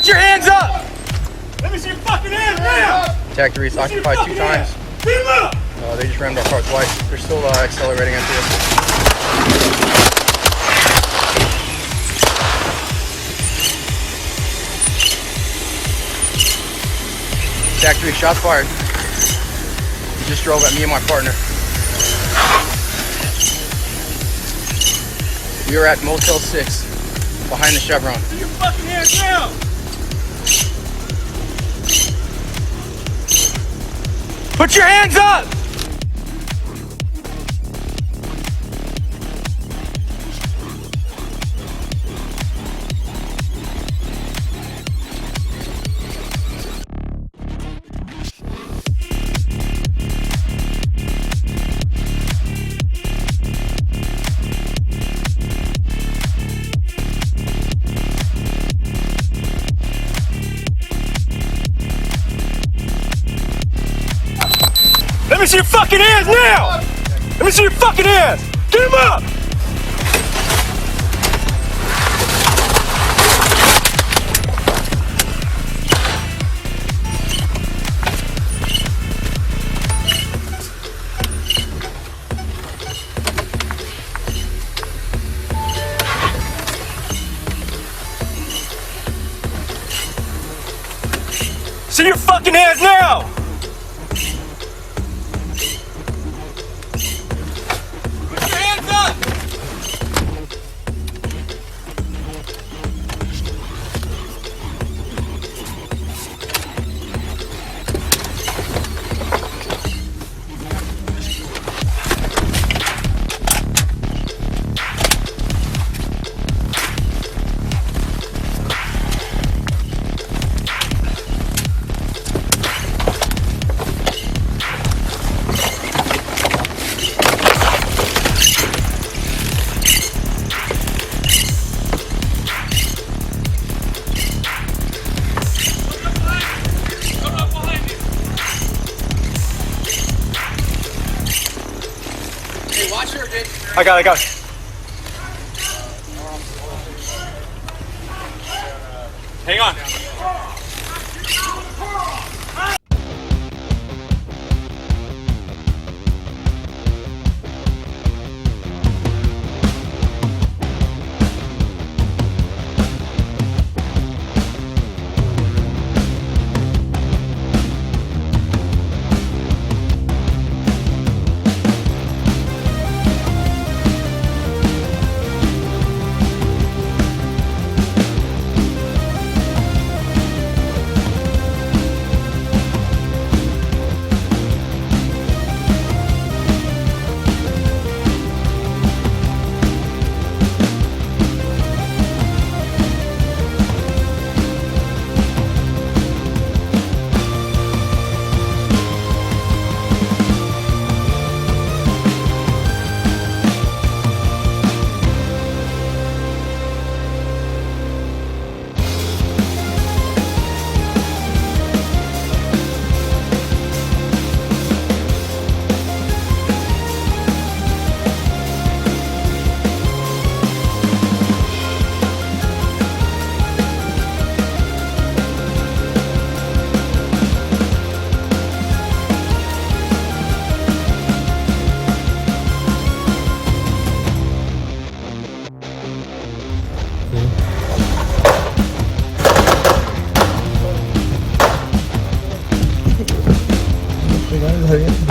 Put your hands up! Let me see your fucking hands now! Attack 3 is occupied 2 times. Get him up! They just rammed our car twice. They're still accelerating into us. Attack 3, shots fired. He just drove at me and my partner. We are at Motel 6, behind the Chevron. Put your fucking hands down! Put your hands up! Let me see your fucking hands now! Let me see your fucking hands! Get him up! See your fucking hands now! I got it. Hang on. Obrigado,